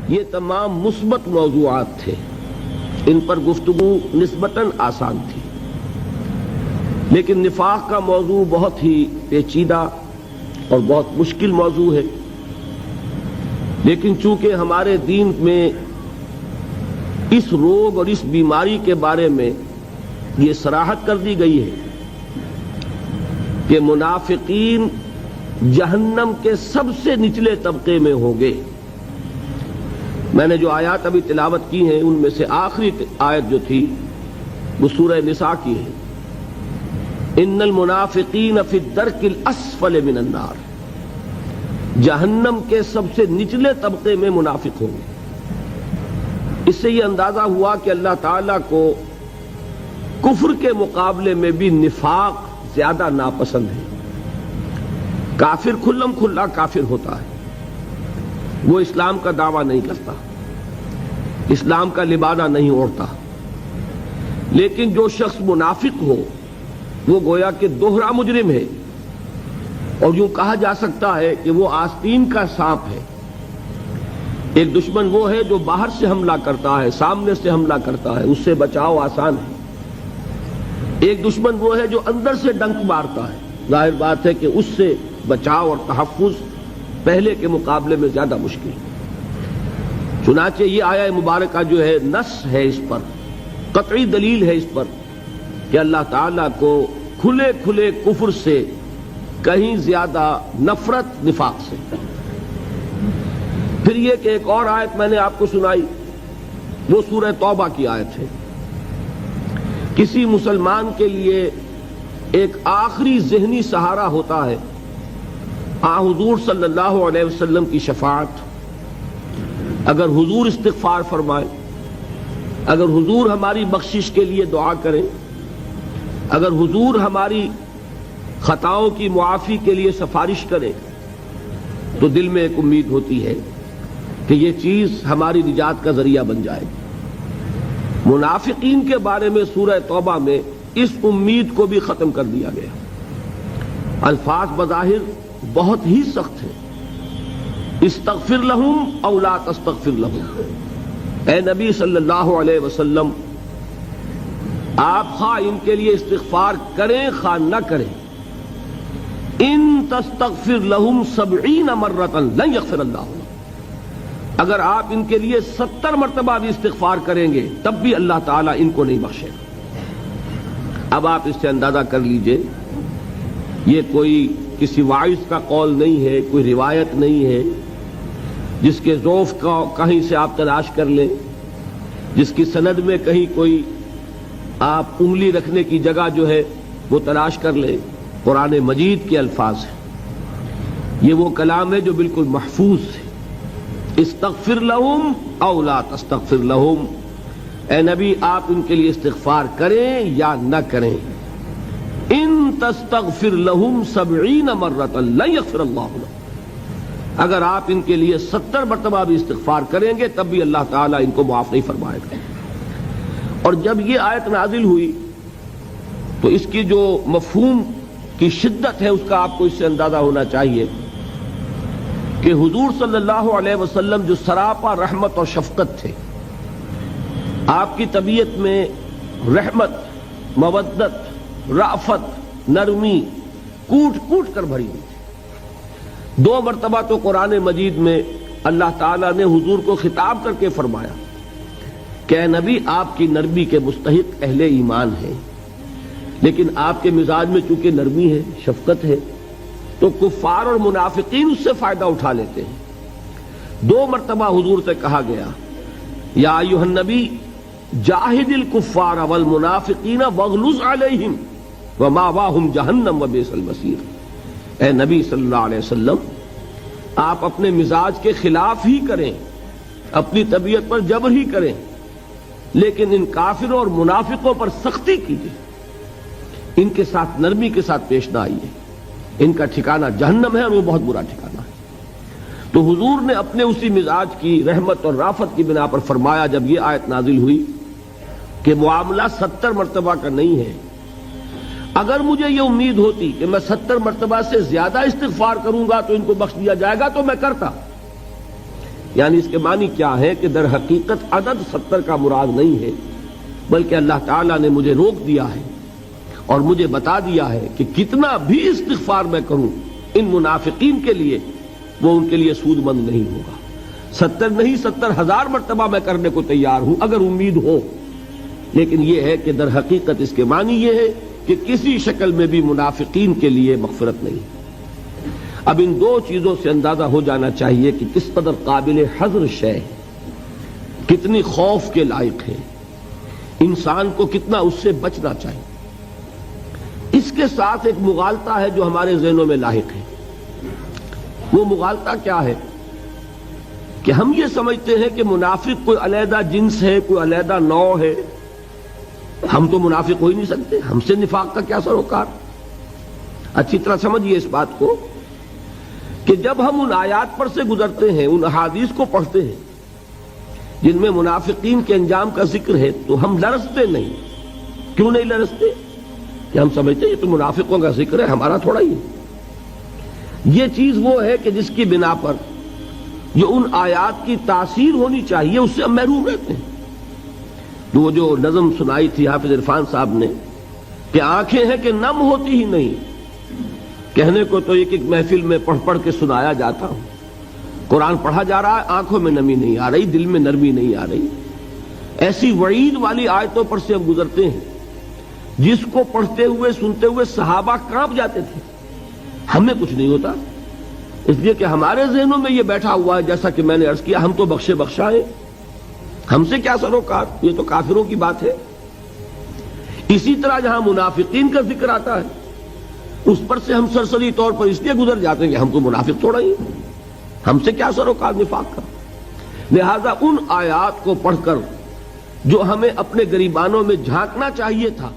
یہ تمام مثبت موضوعات تھے، ان پر گفتگو نسبتاً آسان تھی، لیکن نفاق کا موضوع بہت ہی پیچیدہ اور بہت مشکل موضوع ہے۔ لیکن چونکہ ہمارے دین میں اس روگ اور اس بیماری کے بارے میں یہ صراحت کر دی گئی ہے کہ منافقین جہنم کے سب سے نچلے طبقے میں ہوں گے۔ میں نے جو آیات ابھی تلاوت کی ہیں ان میں سے آخری آیت جو تھی وہ سورہ نساء کی ہے، ان المنافقین فی الدرک الاسفل من النار، جہنم کے سب سے نچلے طبقے میں منافق ہوں گے۔ اس سے یہ اندازہ ہوا کہ اللہ تعالیٰ کو کفر کے مقابلے میں بھی نفاق زیادہ ناپسند ہے۔ کافر کھلم کھلا کافر ہوتا ہے، وہ اسلام کا دعویٰ نہیں کرتا، اسلام کا لبادہ نہیں اوڑھتا، لیکن جو شخص منافق ہو وہ گویا کہ دوہرا مجرم ہے، اور یوں کہا جا سکتا ہے کہ وہ آستین کا سانپ ہے۔ ایک دشمن وہ ہے جو باہر سے حملہ کرتا ہے، سامنے سے حملہ کرتا ہے، اس سے بچاؤ آسان ہے۔ ایک دشمن وہ ہے جو اندر سے ڈنک مارتا ہے، ظاہر بات ہے کہ اس سے بچاؤ اور تحفظ پہلے کے مقابلے میں زیادہ مشکل ہے۔ چنانچہ یہ آیہ مبارکہ جو ہے نص ہے اس پر، قطعی دلیل ہے اس پر کہ اللہ تعالیٰ کو کھلے کھلے کفر سے کہیں زیادہ نفرت نفاق سے۔ پھر یہ کہ ایک اور آیت میں نے آپ کو سنائی، وہ سورہ توبہ کی آیت ہے۔ کسی مسلمان کے لیے ایک آخری ذہنی سہارا ہوتا ہے حضور صلی اللہ علیہ وسلم کی شفاعت۔ اگر حضور استغفار فرمائے، اگر حضور ہماری بخشش کے لیے دعا کریں، اگر حضور ہماری خطاؤں کی معافی کے لیے سفارش کرے، تو دل میں ایک امید ہوتی ہے کہ یہ چیز ہماری نجات کا ذریعہ بن جائے گی۔ منافقین کے بارے میں سورہ توبہ میں اس امید کو بھی ختم کر دیا گیا۔ الفاظ بظاہر بہت ہی سخت ہیں، استغفر لہم او لا تستغفر لہم، اے نبی صلی اللہ علیہ وسلم آپ خواہ ان کے لیے استغفار کریں خواہ نہ کریں، ان تستغفر لہم 70 مرۃ لن یغفر اللہ لہم، اگر آپ ان کے لیے 70 مرتبہ بھی استغفار کریں گے تب بھی اللہ تعالیٰ ان کو نہیں بخشے گا۔ اب آپ اس سے اندازہ کر لیجئے، یہ کوئی کسی واعظ کا قول نہیں ہے، کوئی روایت نہیں ہے جس کے ضعف کا کہیں سے آپ تلاش کر لیں، جس کی سند میں کہیں کوئی آپ انگلی رکھنے کی جگہ جو ہے وہ تلاش کر لیں۔ قرآن مجید کے الفاظ ہیں، یہ وہ کلام ہے جو بالکل محفوظ ہے۔ استغفر لہم او لا تستغفر لہم، اے نبی آپ ان کے لیے استغفار کریں یا نہ کریں، ان تستغفر لہم 70 مرۃ لن یغفر اللہ لہم، اگر آپ ان کے لیے 70 مرتبہ بھی استغفار کریں گے تب بھی اللہ تعالیٰ ان کو معاف نہیں فرمائے گا۔ اور جب یہ آیت نازل ہوئی تو اس کی جو مفہوم کی شدت ہے اس کا آپ کو اس سے اندازہ ہونا چاہیے کہ حضور صلی اللہ علیہ وسلم جو سراپا رحمت اور شفقت تھے، آپ کی طبیعت میں رحمت، مودت، رأفت، نرمی کوٹ کوٹ کر بھری ہوئی تھی۔ 2 مرتبہ تو قرآن مجید میں اللہ تعالیٰ نے حضور کو خطاب کر کے فرمایا کہ اے نبی آپ کی نرمی کے مستحق اہل ایمان ہیں، لیکن آپ کے مزاج میں چونکہ نرمی ہے، شفقت ہے، تو کفار اور منافقین اس سے فائدہ اٹھا لیتے ہیں۔ 2 مرتبہ حضور سے کہا گیا یا ایھا النبی جاہد الکفار والمنافقین واغلظ علیہم ومأواہم جہنم وبئس المصیر، اے نبی صلی اللہ علیہ وسلم آپ اپنے مزاج کے خلاف ہی کریں، اپنی طبیعت پر جبر ہی کریں، لیکن ان کافروں اور منافقوں پر سختی کیجیے، ان کے ساتھ نرمی کے ساتھ پیش نہ آئیے، ان کا ٹھکانہ جہنم ہے اور وہ بہت برا ٹھکانہ ہے۔ تو حضور نے اپنے اسی مزاج کی رحمت اور رافت کی بنا پر فرمایا جب یہ آیت نازل ہوئی کہ معاملہ 70 مرتبہ کا نہیں ہے، اگر مجھے یہ امید ہوتی کہ میں 70 مرتبہ سے زیادہ استغفار کروں گا تو ان کو بخش دیا جائے گا تو میں کرتا، یعنی اس کے معنی کیا ہے کہ در حقیقت عدد 70 کا مراد نہیں ہے، بلکہ اللہ تعالیٰ نے مجھے روک دیا ہے اور مجھے بتا دیا ہے کہ کتنا بھی استغفار میں کروں ان منافقین کے لیے وہ ان کے لیے سود مند نہیں ہوگا۔ 70 نہیں 70,000 مرتبہ میں کرنے کو تیار ہوں اگر امید ہو، لیکن یہ ہے کہ در حقیقت اس کے معنی یہ ہے کہ کسی شکل میں بھی منافقین کے لیے مغفرت نہیں۔ اب ان دو چیزوں سے اندازہ ہو جانا چاہیے کہ کس قدر قابل حذر شے ہے، کتنی خوف کے لائق ہے، انسان کو کتنا اس سے بچنا چاہیے۔ اس کے ساتھ ایک مغالطہ ہے جو ہمارے ذہنوں میں لاحق ہے۔ وہ مغالطہ کیا ہے کہ ہم یہ سمجھتے ہیں کہ منافق کوئی علیحدہ جنس ہے، کوئی علیحدہ نوع ہے، ہم تو منافق ہو ہی نہیں سکتے، ہم سے نفاق کا کیا سروکار۔ اچھی طرح سمجھیے اس بات کو کہ جب ہم ان آیات پر سے گزرتے ہیں، ان احادیث کو پڑھتے ہیں جن میں منافقین کے انجام کا ذکر ہے، تو ہم لرزتے نہیں۔ کیوں نہیں لرزتے؟ کہ ہم سمجھتے ہیں یہ تو منافقوں کا ذکر ہے، ہمارا تھوڑا ہی ہے۔ یہ چیز وہ ہے کہ جس کی بنا پر جو ان آیات کی تاثیر ہونی چاہیے اس سے ہم محروم رہتے ہیں۔ تو وہ جو نظم سنائی تھی حافظ عرفان صاحب نے کہ آنکھیں ہیں کہ نم ہوتی ہی نہیں، کہنے کو تو ایک ایک محفل میں پڑھ پڑھ کے سنایا جاتا ہوں، قرآن پڑھا جا رہا ہے، آنکھوں میں نمی نہیں آ رہی، دل میں نرمی نہیں آ رہی۔ ایسی وعید والی آیتوں پر سے ہم گزرتے ہیں جس کو پڑھتے ہوئے سنتے ہوئے صحابہ کانپ جاتے تھے، ہمیں کچھ نہیں ہوتا، اس لیے کہ ہمارے ذہنوں میں یہ بیٹھا ہوا ہے، جیسا کہ میں نے عرض کیا، ہم تو بخشے بخشا ہیں، ہم سے کیا سروکار، یہ تو کافروں کی بات ہے۔ اسی طرح جہاں منافقین کا ذکر آتا ہے اس پر سے ہم سرسری طور پر اس لیے گزر جاتے ہیں کہ ہم تو منافق تھوڑا ہی ہیں، ہم سے کیا سروکار نفاق کا۔ لہذا ان آیات کو پڑھ کر جو ہمیں اپنے گریبانوں میں جھانکنا چاہیے تھا